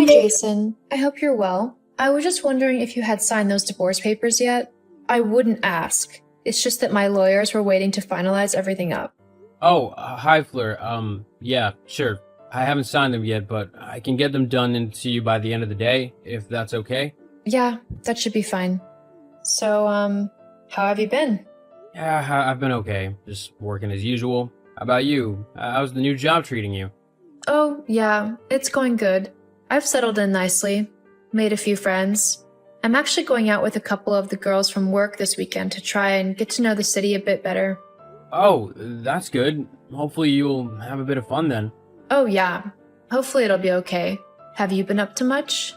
Hey Jason, I hope you're well. I was just wondering if you had signed those divorce papers yet. I wouldn't ask. It's just that my lawyers were waiting to finalize everything up. Oh, hi Fleur. Yeah, sure. I haven't signed them yet, but I can get them done into you by the end of the day, if that's okay. Yeah, that should be fine. So, how have you been? Yeah, I've been okay. Just working as usual. How about you? How's the new job treating you? Oh, yeah, it's going good. I've settled in nicely, made a few friends. I'm actually going out with a couple of the girls from work this weekend to try and get to know the city a bit better. Oh, that's good. Hopefully you'll have a bit of fun then. Oh, yeah. Hopefully it'll be okay. Have you been up to much?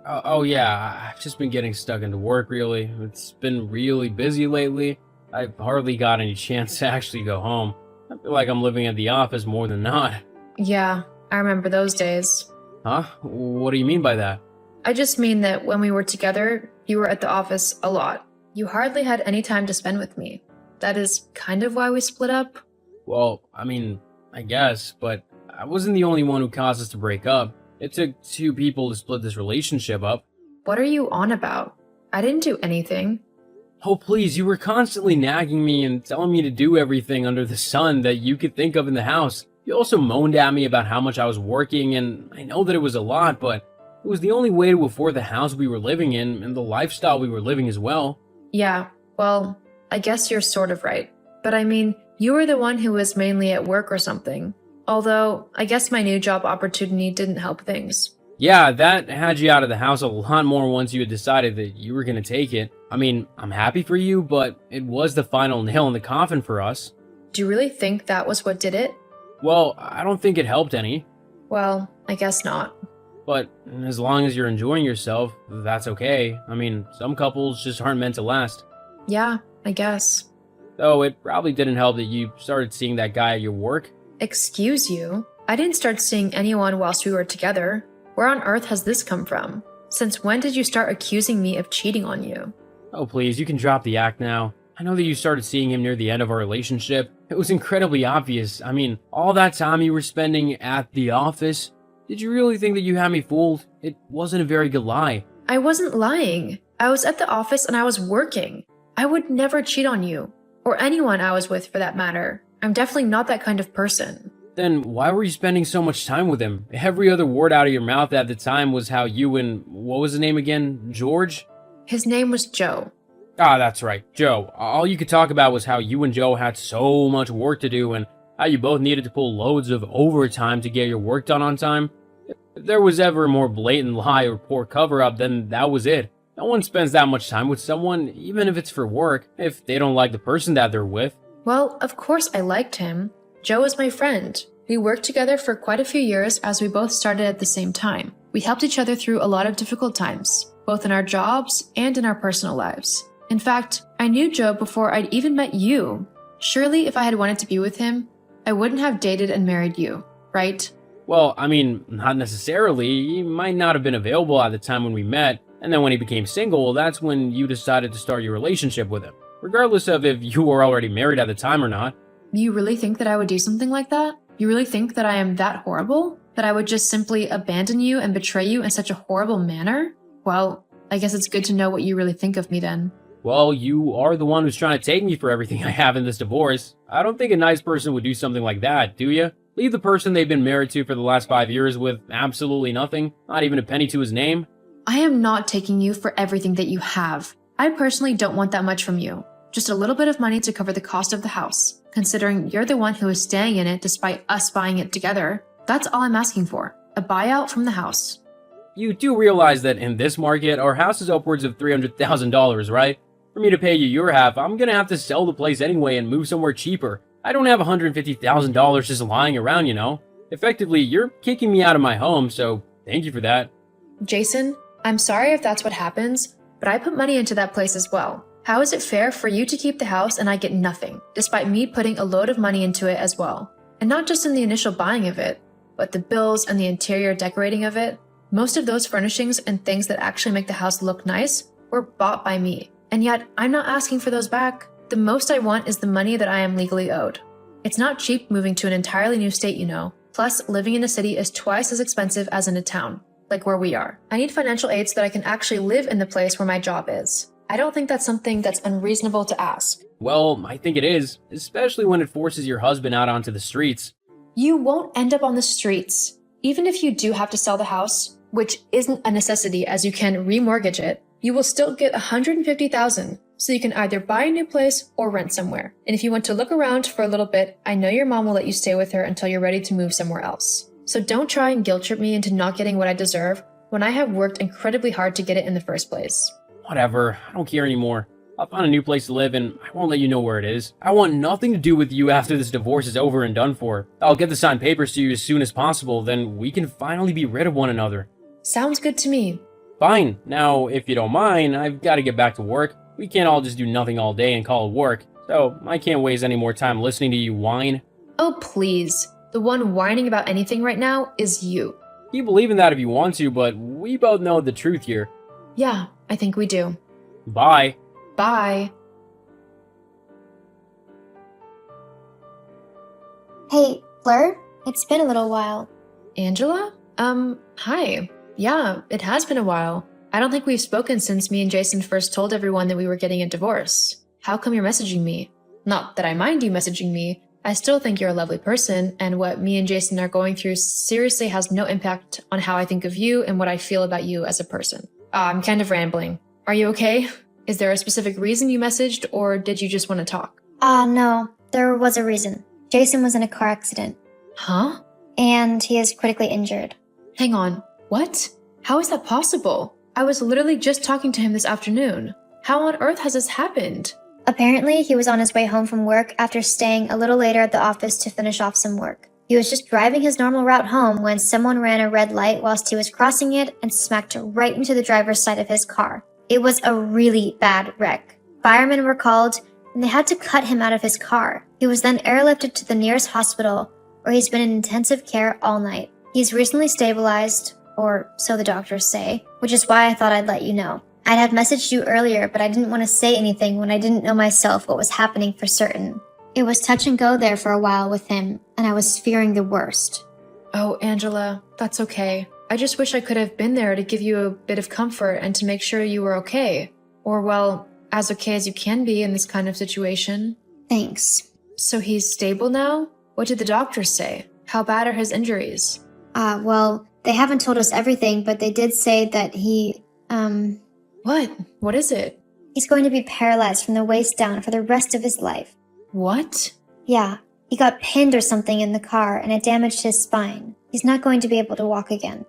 Oh yeah, I've just been getting stuck into work really. It's been really busy lately. I've hardly got any chance to actually go home. I feel like I'm living at the office more than not. Yeah, I remember those days. Huh? What do you mean by that? I just mean that when we were together, you were at the office a lot. You hardly had any time to spend with me. That is kind of why we split up. Well, I guess, but I wasn't the only one who caused us to break up. It took two people to split this relationship up. What are you on about? I didn't do anything. Oh please, you were constantly nagging me and telling me to do everything under the sun that you could think of in the house. You also moaned at me about how much I was working, and I know that it was a lot, but it was the only way to afford the house we were living in and the lifestyle we were living as well. Yeah, well, I guess you're sort of right. But I mean, you were the one who was mainly at work or something. Although, I guess my new job opportunity didn't help things. Yeah, that had you out of the house a lot more once you had decided that you were going to take it. I'm happy for you, but it was the final nail in the coffin for us. Do you really think that was what did it? Well, I don't think it helped any. Well, I guess not. But as long as you're enjoying yourself, that's okay. Some couples just aren't meant to last. Yeah, I guess. Though it probably didn't help that you started seeing that guy at your work. Excuse you? I didn't start seeing anyone whilst we were together. Where on earth has this come from? Since when did you start accusing me of cheating on you? Oh please, you can drop the act now. I know that you started seeing him near the end of our relationship. It was incredibly obvious. All that time you were spending at the office. Did you really think that you had me fooled? It wasn't a very good lie. I wasn't lying. I was at the office and I was working. I would never cheat on you. Or anyone I was with for that matter. I'm definitely not that kind of person. Then why were you spending so much time with him? Every other word out of your mouth at the time was how you and, what was his name again? George? His name was Joe. Ah, that's right, Joe. All you could talk about was how you and Joe had so much work to do and how you both needed to pull loads of overtime to get your work done on time. If there was ever a more blatant lie or poor cover-up, then that was it. No one spends that much time with someone, even if it's for work, if they don't like the person that they're with. Well, of course I liked him. Joe is my friend. We worked together for quite a few years as we both started at the same time. We helped each other through a lot of difficult times, both in our jobs and in our personal lives. In fact, I knew Joe before I'd even met you. Surely if I had wanted to be with him, I wouldn't have dated and married you, right? Well, not necessarily. He might not have been available at the time when we met, and then when he became single, that's when you decided to start your relationship with him. Regardless of if you were already married at the time or not. You really think that I would do something like that? You really think that I am that horrible? That I would just simply abandon you and betray you in such a horrible manner? Well, I guess it's good to know what you really think of me then. Well, you are the one who's trying to take me for everything I have in this divorce. I don't think a nice person would do something like that, do you? Leave the person they've been married to for the last 5 years with absolutely nothing, not even a penny to his name. I am not taking you for everything that you have. I personally don't want that much from you. Just a little bit of money to cover the cost of the house, considering you're the one who is staying in it despite us buying it together. That's all I'm asking for, a buyout from the house. You do realize that in this market, our house is upwards of $300,000, right? For me to pay you your half, I'm gonna have to sell the place anyway and move somewhere cheaper. I don't have $150,000 just lying around, you know? Effectively, you're kicking me out of my home, so thank you for that. Jason, I'm sorry if that's what happens, but I put money into that place as well. How is it fair for you to keep the house and I get nothing, despite me putting a load of money into it as well? And not just in the initial buying of it, but the bills and the interior decorating of it. Most of those furnishings and things that actually make the house look nice were bought by me. And yet, I'm not asking for those back. The most I want is the money that I am legally owed. It's not cheap moving to an entirely new state, you know. Plus, living in a city is twice as expensive as in a town. like where we are. I need financial aid so that I can actually live in the place where my job is. I don't think that's something that's unreasonable to ask. Well, I think it is, especially when it forces your husband out onto the streets. You won't end up on the streets. Even if you do have to sell the house, which isn't a necessity as you can remortgage it, you will still get $150,000, so you can either buy a new place or rent somewhere. And if you want to look around for a little bit, I know your mom will let you stay with her until you're ready to move somewhere else. So don't try and guilt trip me into not getting what I deserve when I have worked incredibly hard to get it in the first place. Whatever, I don't care anymore. I'll find a new place to live and I won't let you know where it is. I want nothing to do with you after this divorce is over and done for. I'll get the signed papers to you as soon as possible, then we can finally be rid of one another. Sounds good to me. Fine. Now, if you don't mind, I've got to get back to work. We can't all just do nothing all day and call it work, so I can't waste any more time listening to you whine. Oh, please. The one whining about anything right now is you. You believe in that if you want to, but we both know the truth here. Yeah, I think we do. Bye. Bye. Hey, Fleur? It's been a little while. Angela? Hi. Yeah, it has been a while. I don't think we've spoken since me and Jason first told everyone that we were getting a divorce. How come you're messaging me? Not that I mind you messaging me. I still think you're a lovely person, and what me and Jason are going through seriously has no impact on how I think of you and what I feel about you as a person. I'm kind of rambling. Are you okay? Is there a specific reason you messaged, or did you just want to talk? No. There was a reason. Jason was in a car accident. Huh? And he is critically injured. Hang on. What? How is that possible? I was literally just talking to him this afternoon. How on earth has this happened? Apparently, he was on his way home from work after staying a little later at the office to finish off some work. He was just driving his normal route home when someone ran a red light whilst he was crossing it and smacked right into the driver's side of his car. It was a really bad wreck. Firemen were called, and they had to cut him out of his car. He was then airlifted to the nearest hospital, where he's been in intensive care all night. He's recently stabilized, or so the doctors say, which is why I thought I'd let you know. I'd have messaged you earlier, but I didn't want to say anything when I didn't know myself what was happening for certain. It was touch and go there for a while with him, and I was fearing the worst. Oh, Angela, that's okay. I just wish I could have been there to give you a bit of comfort and to make sure you were okay. Or, well, as okay as you can be in this kind of situation. Thanks. So he's stable now? What did the doctors say? How bad are his injuries? Well, they haven't told us everything, but they did say that What? What is it? he's going to be paralyzed from the waist down for the rest of his life. What? Yeah, he got pinned or something in the car and it damaged his spine. He's not going to be able to walk again.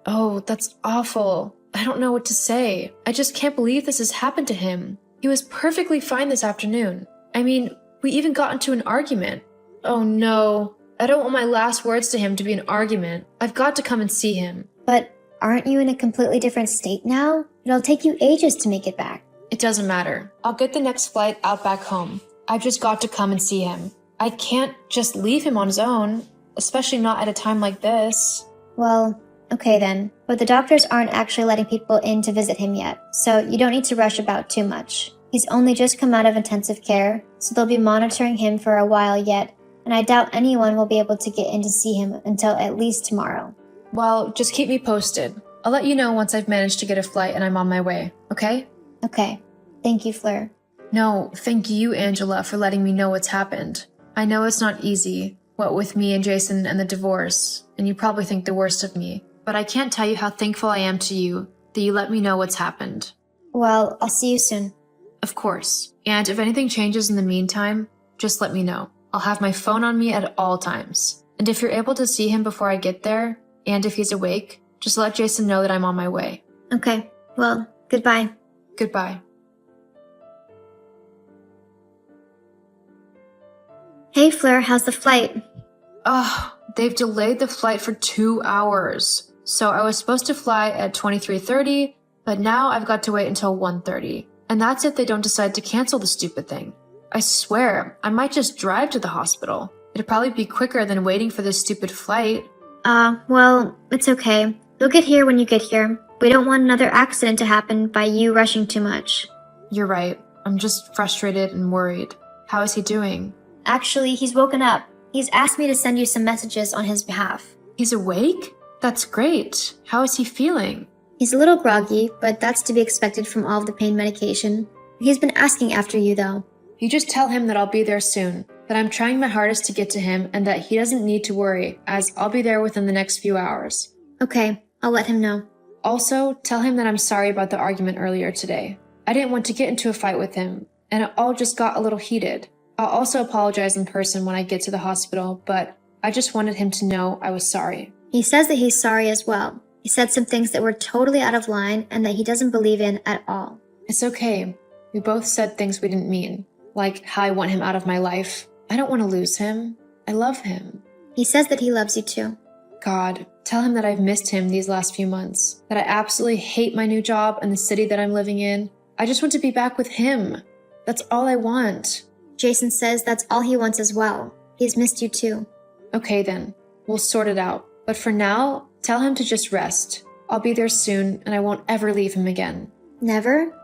Oh, that's awful. I don't know what to say. I just can't believe this has happened to him. He was perfectly fine this afternoon. I mean, we even got into an argument. Oh no. I don't want my last words to him to be an argument. I've got to come and see him. But aren't you in a completely different state now? It'll take you ages to make it back. It doesn't matter. I'll get the next flight out back home. I've just got to come and see him. I can't just leave him on his own, especially not at a time like this. Well, okay then. But the doctors aren't actually letting people in to visit him yet, so you don't need to rush about too much. He's only just come out of intensive care, so they'll be monitoring him for a while yet, and I doubt anyone will be able to get in to see him until at least tomorrow. Well, just keep me posted. I'll let you know once I've managed to get a flight and I'm on my way, okay? Okay. Thank you, Fleur. No, thank you, Angela, for letting me know what's happened. I know it's not easy, what with me and Jason and the divorce, and you probably think the worst of me, but I can't tell you how thankful I am to you that you let me know what's happened. Well, I'll see you soon. Of course. And if anything changes in the meantime, just let me know. I'll have my phone on me at all times. And if you're able to see him before I get there, and if he's awake, just let Jason know that I'm on my way. Okay. Well, goodbye. Goodbye. Hey, Fleur, how's the flight? Oh, they've delayed the flight for 2 hours. So I was supposed to fly at 23:30, but now I've got to wait until 1:30. And that's if they don't decide to cancel the stupid thing. I swear, I might just drive to the hospital. It'd probably be quicker than waiting for this stupid flight. Well, it's okay. You'll get here when you get here. We don't want another accident to happen by you rushing too much. You're right. I'm just frustrated and worried. How is he doing? Actually, he's woken up. He's asked me to send you some messages on his behalf. He's awake? That's great. How is he feeling? He's a little groggy, but that's to be expected from all of the pain medication. He's been asking after you, though. You just tell him that I'll be there soon, that I'm trying my hardest to get to him, and that he doesn't need to worry, as I'll be there within the next few hours. Okay, I'll let him know. Also, tell him that I'm sorry about the argument earlier today. I didn't want to get into a fight with him, and it all just got a little heated. I'll also apologize in person when I get to the hospital, but I just wanted him to know I was sorry. He says that he's sorry as well. He said some things that were totally out of line and that he doesn't believe in at all. It's okay. We both said things we didn't mean, like how I want him out of my life. I don't want to lose him. I love him. He says that he loves you too. God, tell him that I've missed him these last few months, that I absolutely hate my new job and the city that I'm living in. I just want to be back with him. That's all I want. Jason says that's all he wants as well. He's missed you too. Okay then, we'll sort it out. But for now, tell him to just rest. I'll be there soon and I won't ever leave him again. Never?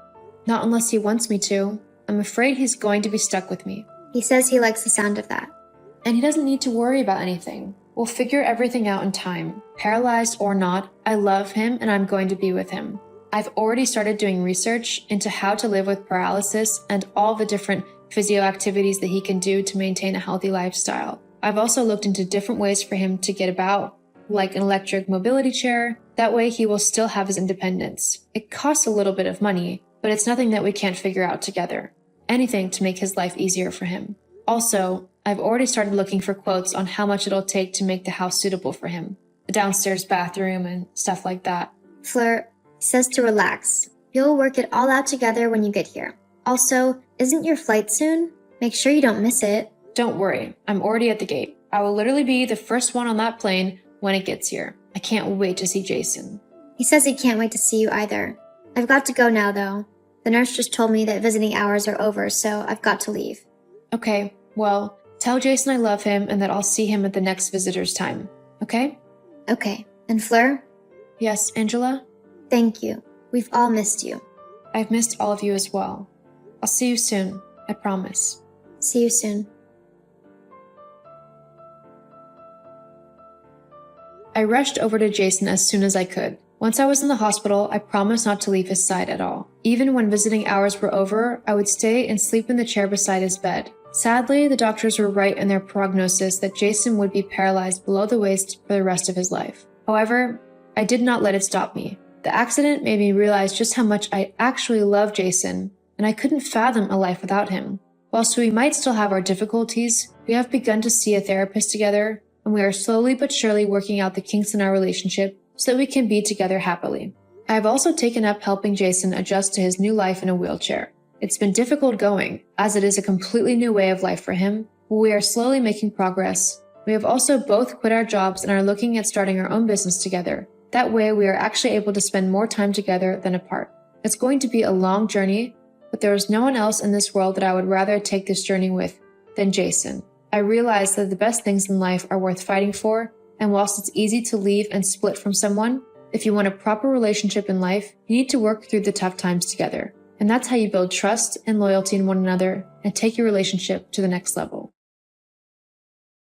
Not unless he wants me to. I'm afraid he's going to be stuck with me. He says he likes the sound of that. And he doesn't need to worry about anything. We'll figure everything out in time. Paralyzed or not, I love him and I'm going to be with him. I've already started doing research into how to live with paralysis and all the different physio activities that he can do to maintain a healthy lifestyle. I've also looked into different ways for him to get about, like an electric mobility chair. That way he will still have his independence. It costs a little bit of money, but it's nothing that we can't figure out together. Anything to make his life easier for him. Also, I've already started looking for quotes on how much it'll take to make the house suitable for him. The downstairs bathroom and stuff like that. Fleur says to relax. You'll work it all out together when you get here. Also, isn't your flight soon? Make sure you don't miss it. Don't worry, I'm already at the gate. I will literally be the first one on that plane when it gets here. I can't wait to see Jason. He says he can't wait to see you either. I've got to go now, though. The nurse just told me that visiting hours are over, so I've got to leave. Okay, well, tell Jason I love him and that I'll see him at the next visitor's time. Okay? Okay. And Fleur? Yes, Angela? Thank you. We've all missed you. I've missed all of you as well. I'll see you soon. I promise. See you soon. I rushed over to Jason as soon as I could. Once I was in the hospital, I promised not to leave his side at all. Even when visiting hours were over, I would stay and sleep in the chair beside his bed. Sadly, the doctors were right in their prognosis that Jason would be paralyzed below the waist for the rest of his life. However, I did not let it stop me. The accident made me realize just how much I actually love Jason, and I couldn't fathom a life without him. Whilst we might still have our difficulties, we have begun to see a therapist together, and we are slowly but surely working out the kinks in our relationship so that we can be together happily. I have also taken up helping Jason adjust to his new life in a wheelchair. It's been difficult going, as it is a completely new way of life for him, but we are slowly making progress. We have also both quit our jobs and are looking at starting our own business together. That way we are actually able to spend more time together than apart. It's going to be a long journey, but there is no one else in this world that I would rather take this journey with than Jason. I realize that the best things in life are worth fighting for, and whilst it's easy to leave and split from someone, if you want a proper relationship in life, you need to work through the tough times together. And that's how you build trust and loyalty in one another and take your relationship to the next level.